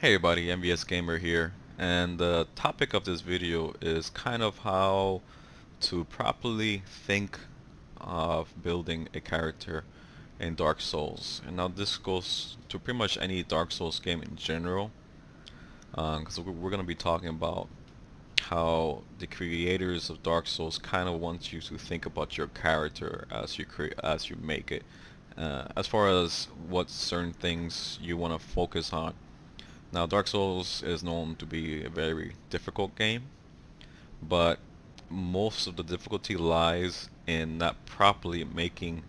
Hey everybody, MVS Gamer here, and the topic of this video is kind of how to properly think of building a character in Dark Souls. And now this goes to pretty much any Dark Souls game in general, because we're going to be talking about how the creators of Dark Souls kind of want you to think about your character as you make it, as far as what certain things you want to focus on. Now, Dark Souls is known to be a very difficult game, but most of the difficulty lies in not properly making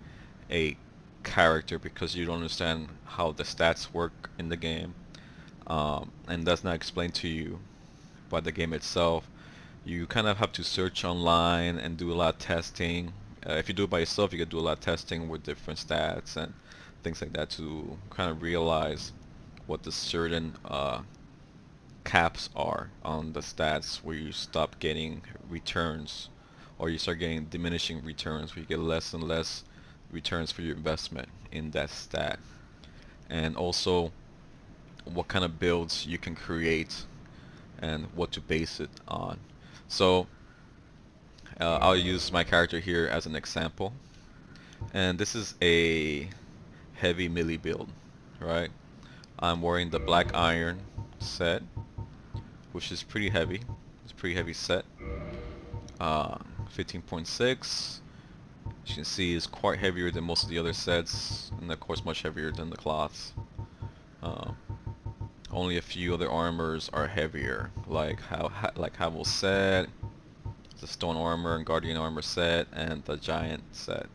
a character because you don't understand how the stats work in the game, and that's not explained to you by the game itself. You kind of have to search online and do a lot of testing. If you do it by yourself, you can do a lot of testing with different stats and things like that to kind of realize what the certain caps are on the stats where you stop getting returns or you start getting diminishing returns where you get less and less returns for your investment in that stat, and also what kind of builds you can create and what to base it on. So I'll use my character here as an example, and this is a heavy melee build, right? I'm wearing the black iron set, which is pretty heavy. It's a pretty heavy set. 15.6. As you can see, is quite heavier than most of the other sets, and of course much heavier than the cloths. Uh, Only a few other armors are heavier, like Havel set, the stone armor and guardian armor set, and the giant set.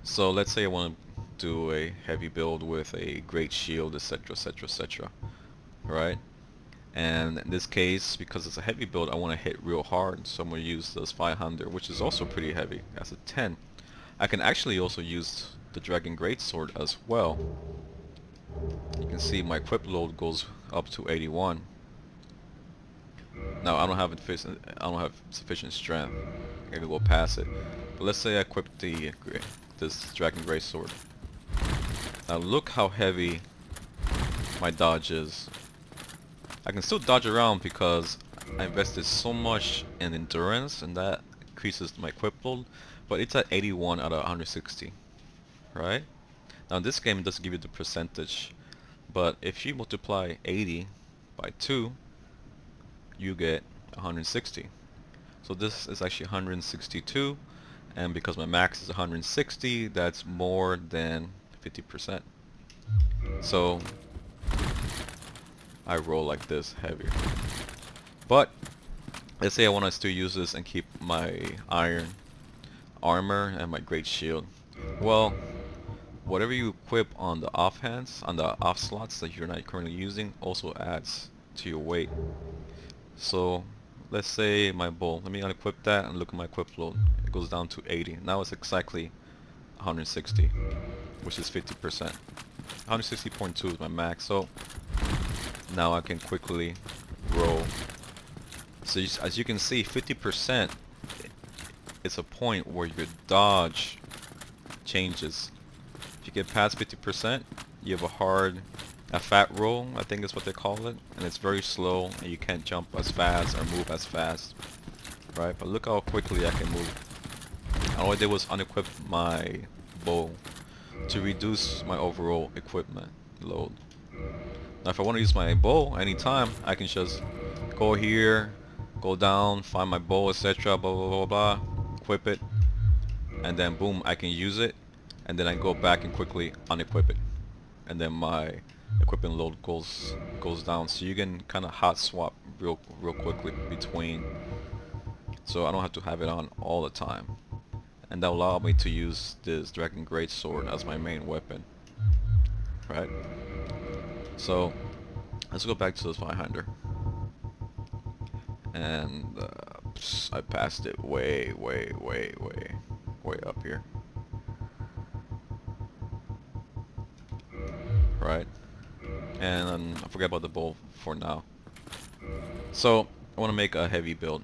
So let's say I want to do a heavy build with a great shield, etc, etc, etc, right? And in this case, because it's a heavy build, I want to hit real hard, so I'm going to use the Zweihander, which is also pretty heavy. That's a 10. I can actually also use the Dragon Greatsword as well. You can see my equipload goes up to 81. Now I don't have sufficient strength. I can go past it. But let's say I equip this Dragon Greatsword. Now look how heavy my dodge is. I can still dodge around because I invested so much in endurance, and that increases my equip load, but it's at 81 out of 160, right? Now in this game it doesn't give you the percentage, but if you multiply 80 by 2, you get 160. So this is actually 162, and because my max is 160, that's more than 50%. So I roll like this heavier. But let's say I want to still use this and keep my iron armor and my great shield. Well, whatever you equip on the offhands, on the off slots that you're not currently using, also adds to your weight. So let's say my bow, let me unequip that and look at my equip load. It goes down to 80. Now it's exactly 160, which is 50%. 160.2 is my max, so now I can quickly roll. So as you can see, 50% is a point where your dodge changes. If you get past 50%, you have a fat roll, I think is what they call it, and it's very slow and you can't jump as fast or move as fast, right? But look how quickly I can move. All I did was unequip my bow to reduce my overall equipment load. Now if I want to use my bow anytime, I can just go here, go down, find my bow, etc, blah blah blah blah, equip it, and then boom, I can use it, and then I go back and quickly unequip it, and then my equipment load goes down. So you can kind of hot swap real quickly between, so I don't have to have it on all the time, and that will allow me to use this Dragon Greatsword as my main weapon, right? So let's go back to this Zweihander, and I passed it way up here, right? And I forget about the bow for now. So I want to make a heavy build.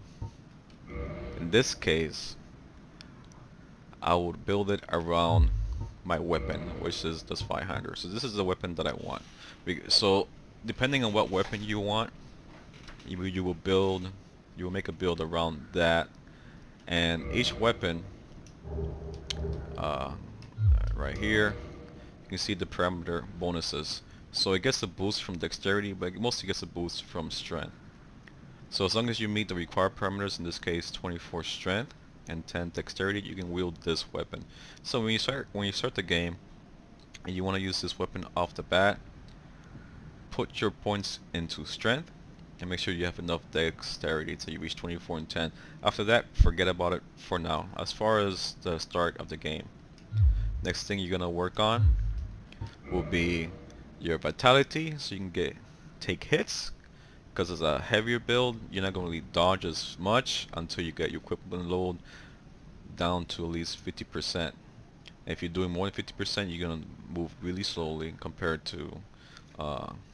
In this case, I would build it around my weapon, which is the Zweihander. So this is the weapon that I want. So depending on what weapon you want, you will build, you will make a build around that, and each weapon, uh, right here, you can see the parameter bonuses. So it gets a boost from dexterity, but it mostly gets a boost from strength. So as long as you meet the required parameters, in this case 24 strength and 10 dexterity, you can wield this weapon. So when you start the game and you want to use this weapon off the bat, put your points into strength and make sure you have enough dexterity till you reach 24 and 10. After that, forget about it for now. As far as the start of the game, next thing you're gonna work on will be your vitality, so you can take hits. Because it's a heavier build, you're not going to really dodge as much until you get your equipment load down to at least 50%. If you're doing more than 50%, you're going to move really slowly compared to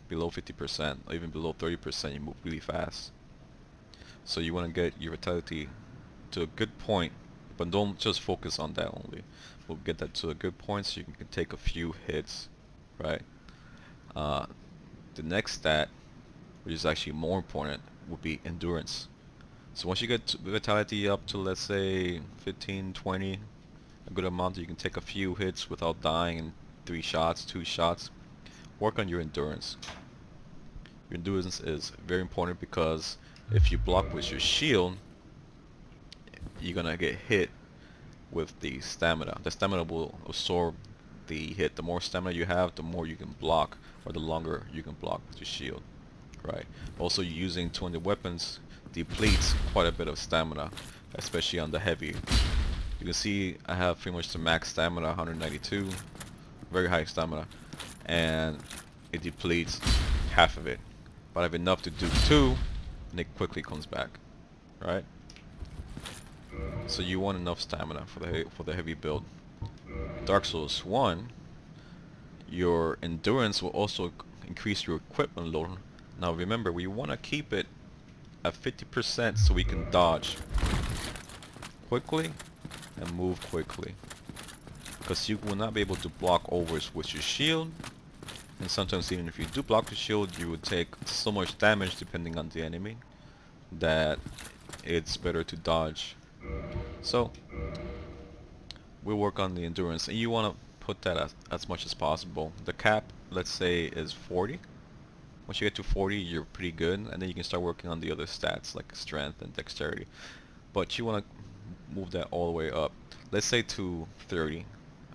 below 50%, or even below 30%, you move really fast. So you want to get your vitality to a good point, but don't just focus on that only. We'll get that to a good point so you can take a few hits, right? The next stat, which is actually more important, would be endurance. So once you get vitality up to, let's say, 15, 20, a good amount, you can take a few hits without dying in 3 shots, 2 shots. Work on your endurance. Your endurance is very important because if you block with your shield, you're gonna get hit with the stamina. The stamina will absorb the hit. The more stamina you have, the more you can block, or the longer you can block with your shield. Right. Also, using 200 weapons depletes quite a bit of stamina, especially on the heavy. You can see I have pretty much the max stamina, 192, very high stamina, and it depletes half of it. But I have enough to do 2, and it quickly comes back. Right. So you want enough stamina for the heavy build. Dark Souls 1, your endurance will also increase your equipment load. Now remember, we want to keep it at 50% so we can dodge quickly and move quickly. Because you will not be able to block overs with your shield, and sometimes even if you do block the shield, you would take so much damage depending on the enemy that it's better to dodge. So we'll work on the endurance, and you want to put that as much as possible. The cap, let's say, is 40. Once you get to 40, you're pretty good, and then you can start working on the other stats like strength and dexterity. But you want to move that all the way up. Let's say to 30,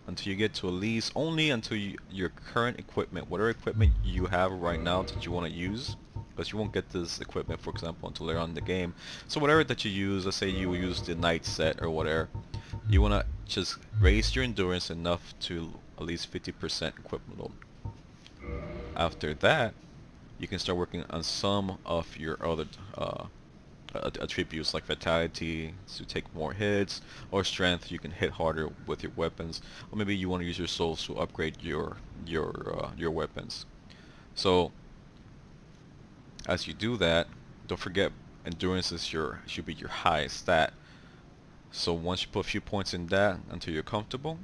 until you get to at least, only until your current equipment, whatever equipment you have right now that you want to use, because you won't get this equipment, for example, until later on in the game. So whatever that you use, let's say you use the knight set or whatever, you want to just raise your endurance enough to at least 50% equipment load. After that, you can start working on some of your other attributes like vitality to take more hits, or strength, you can hit harder with your weapons, or maybe you want to use your souls to upgrade your weapons. So as you do that, don't forget endurance is should be your highest stat. So once you put a few points in that until you're comfortable,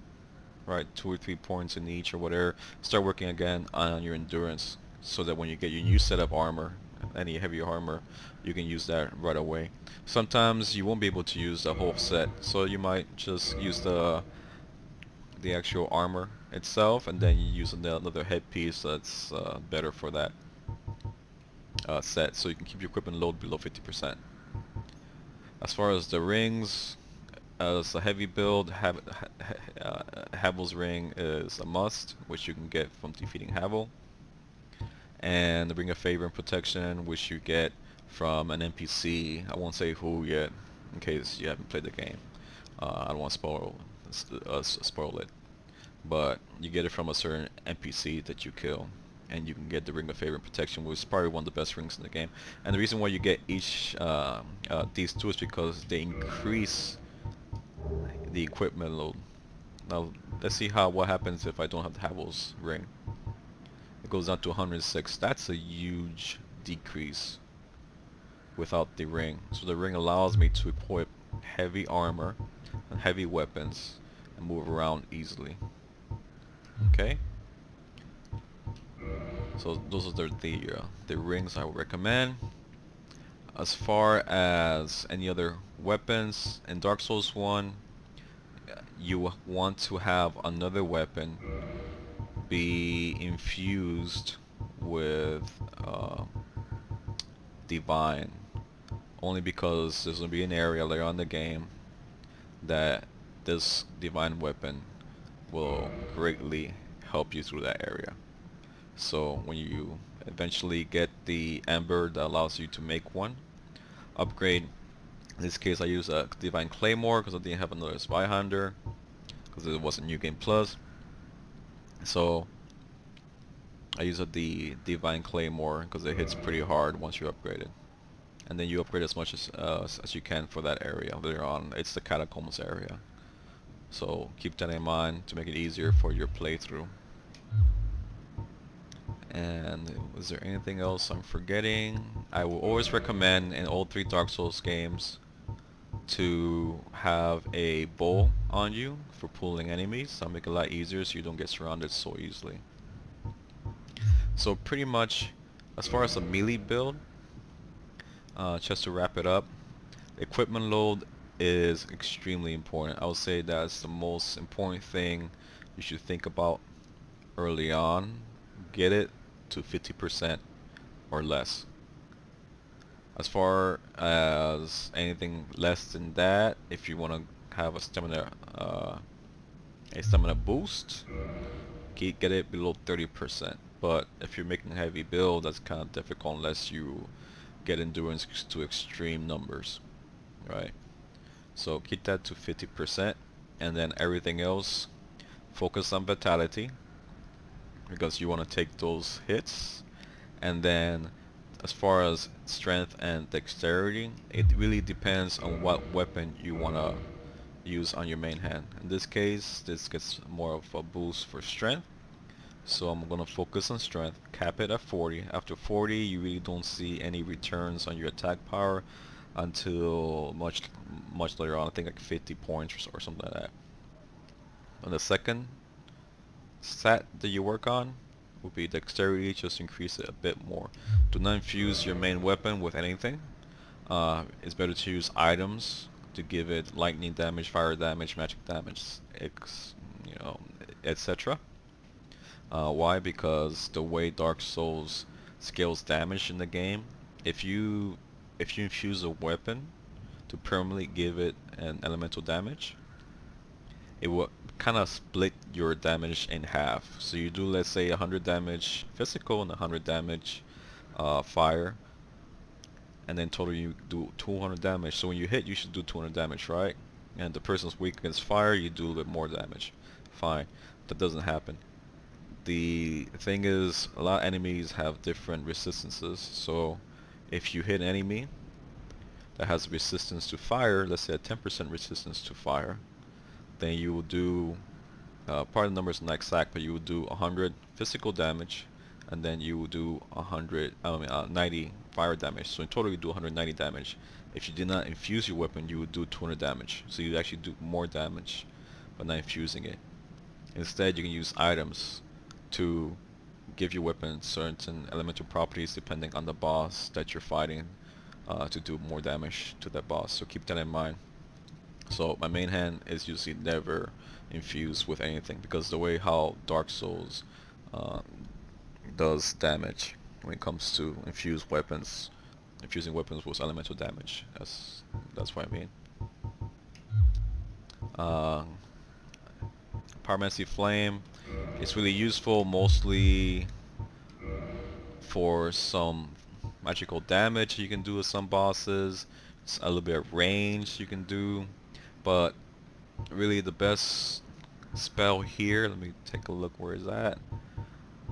right, 2 or 3 points in each or whatever, start working again on your endurance, so that when you get your new set of armor, any heavy armor, you can use that right away. Sometimes you won't be able to use the whole set, so you might just use the actual armor itself, and then you use another headpiece that's better for that set, so you can keep your equipment load below 50%. As far as the rings, as a heavy build, Havel's ring is a must, which you can get from defeating Havel. And the Ring of Favor and Protection, which you get from an NPC. I won't say who yet, in case you haven't played the game. I don't want to spoil it. But you get it from a certain NPC that you kill, and you can get the Ring of Favor and Protection, which is probably one of the best rings in the game. And the reason why you get each these two is because they increase the equipment load. Now let's see what happens if I don't have the Havel's ring. It goes down to 106. That's a huge decrease without the ring. So the ring allows me to equip heavy armor and heavy weapons and move around easily. Okay. So those are the rings I would recommend. As far as any other weapons in Dark Souls 1, you want to have another weapon be infused with divine, only because there's gonna be an area later on in the game that this divine weapon will greatly help you through that area. So when you eventually get the ember that allows you to make one, upgrade. In this case I use a divine claymore because I didn't have another Zweihander because it wasn't New Game Plus. So I use the divine claymore because it hits pretty hard once you upgrade it. And then you upgrade as much as you can for that area. Later on, it's the catacombs area. So keep that in mind to make it easier for your playthrough. And was there anything else I'm forgetting? I will always recommend in all three Dark Souls games to have a bow on you for pulling enemies. That'll make it a lot easier so you don't get surrounded so easily. So pretty much, as far as a melee build, just to wrap it up, equipment load is extremely important. I would say that's the most important thing you should think about early on. Get it to 50% or less. As far as anything less than that, if you want to have a stamina boost, get it below 30%. But if you're making a heavy build, that's kind of difficult unless you get endurance to extreme numbers, right? So keep that to 50%, and then everything else, focus on vitality because you want to take those hits. And then as far as strength and dexterity, it really depends on what weapon you want to use on your main hand. In this case, this gets more of a boost for strength. So I'm going to focus on strength, cap it at 40. After 40, you really don't see any returns on your attack power until much later on. I think like 50 points or something like that. On the second stat that you work on would be dexterity, just increase it a bit more. Do not infuse your main weapon with anything. It's better to use items to give it lightning damage, fire damage, magic damage, you know, etc. Why? Because the way Dark Souls scales damage in the game, if you infuse a weapon to permanently give it an elemental damage, it will kind of split your damage in half. So you do, let's say, 100 damage physical and 100 damage fire, and then total you do 200 damage. So when you hit, you should do 200 damage, right? And the person's weak against fire, you do a little bit more damage. Fine. That doesn't happen. The thing is, a lot of enemies have different resistances. So if you hit an enemy that has resistance to fire, let's say a 10% resistance to fire, then you will do, part of the numbers not exact, but you will do 100 physical damage, and then you will do 90 fire damage. So in total you do 190 damage. If you did not infuse your weapon, you would do 200 damage. So you actually do more damage by not infusing it. Instead, you can use items to give your weapon certain elemental properties depending on the boss that you're fighting, to do more damage to that boss. So keep that in mind. So my main hand is usually never infused with anything because the way how Dark Souls uh, does damage when it comes to infusing weapons with elemental damage. That's what I mean. Uh, Pyromancy Flame, it's really useful mostly for some magical damage you can do with some bosses. It's a little bit of range you can do, but really the best spell here, let me take a look where it's at,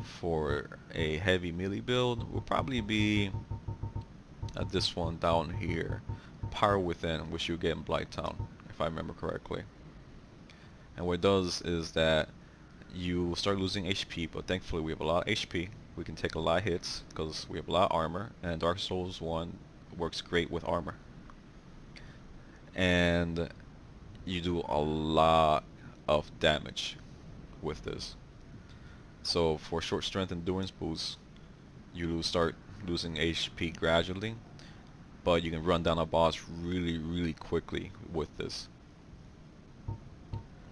for a heavy melee build will probably be this one down here, Power Within, which you get in Blighttown, if I remember correctly. And what it does is that you start losing HP, but thankfully we have a lot of HP. We can take a lot of hits because we have a lot of armor, and Dark Souls 1 works great with armor. And you do a lot of damage with this. So for short strength endurance boost, you start losing HP gradually, but you can run down a boss really quickly with this.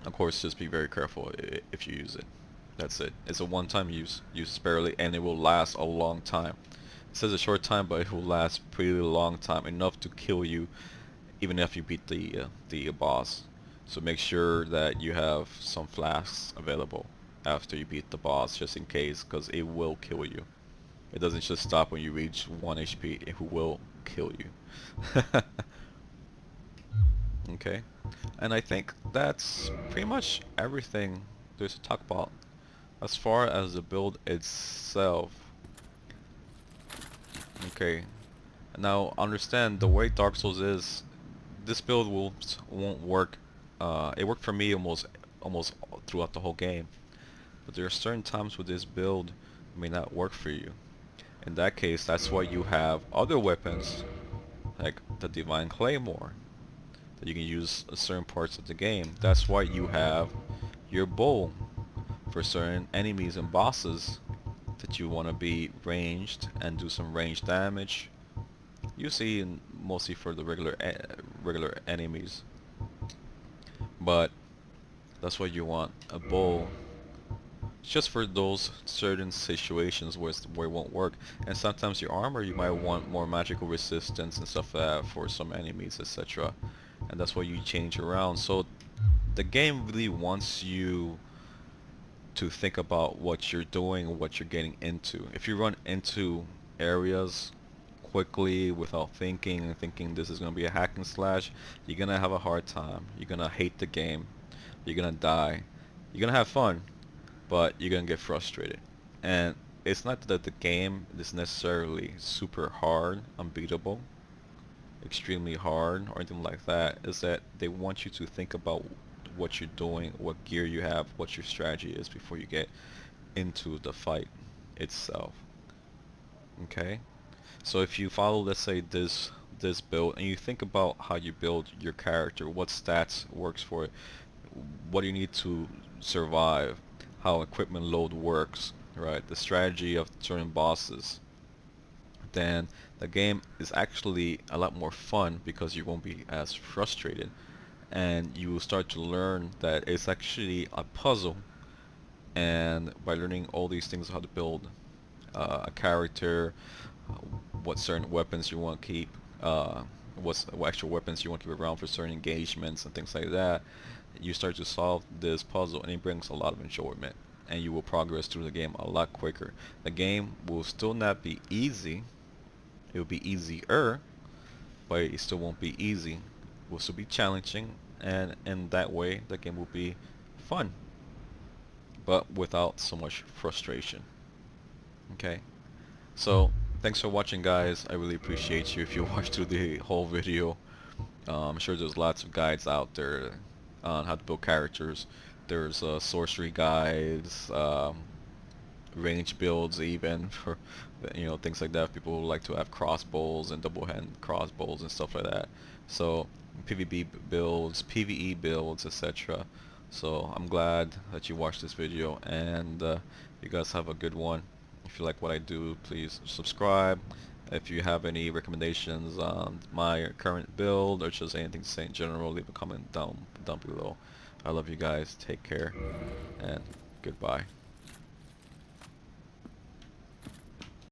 Of course, just be very careful if you use it. That's it. It's a one-time use. Use sparingly, and it will last a long time. It says a short time, but it will last pretty long time, enough to kill you, even if you beat the boss. So make sure that you have some flasks available after you beat the boss, just in case, because it will kill you. It doesn't just stop when you reach 1 HP. It will kill you. Okay, and I think that's pretty much everything there's to talk about. As far as the build itself, okay, now understand the way Dark Souls is, this build won't work. It worked for me almost throughout the whole game, but there are certain times with this build it may not work for you. In that case, that's why you have other weapons like the Divine Claymore that you can use in certain parts of the game. That's why you have your bow for certain enemies and bosses that you want to be ranged and do some range damage. You see mostly for the regular enemies, but that's why you want a bow. It's just for those certain situations where it won't work. And sometimes your armor, you might want more magical resistance and stuff like that for some enemies, etc. And that's why you change around. So the game really wants you to think about what you're doing, what you're getting into. If you run into areas quickly without thinking and thinking this is going to be a hack and slash, you're going to have a hard time. You're going to hate the game. You're going to die. You're going to have fun, but you're going to get frustrated. And it's not that the game is necessarily super hard, unbeatable, extremely hard, or anything like that. Is that they want you to think about what you're doing, what gear you have, what your strategy is before you get into the fight itself. Okay? So if you follow, let's say, this build, and you think about how you build your character, what stats works for it, what do you need to survive, how equipment load works, right? The strategy of certain bosses, then the game is actually a lot more fun because you won't be as frustrated, and you will start to learn that it's actually a puzzle. And by learning all these things, how to build a character, uh, what certain weapons you want to keep, what extra weapons you want to keep around for certain engagements and things like that, you start to solve this puzzle, and it brings a lot of enjoyment, and you will progress through the game a lot quicker. The game will still not be easy. It will be easier, but it still won't be easy. It will still be challenging, and in that way, the game will be fun, but without so much frustration. Okay? So, thanks for watching, guys. I really appreciate you if you watched through the whole video. I'm sure there's lots of guides out there on how to build characters. There's sorcery guides, range builds even for things like that. People like to have crossbows and double hand crossbows and stuff like that. So PvP builds, PvE builds, etc. So I'm glad that you watched this video, and you guys have a good one. If you like what I do, please subscribe. If you have any recommendations on my current build or just anything to say in general, leave a comment down below. I love you guys. Take care and goodbye.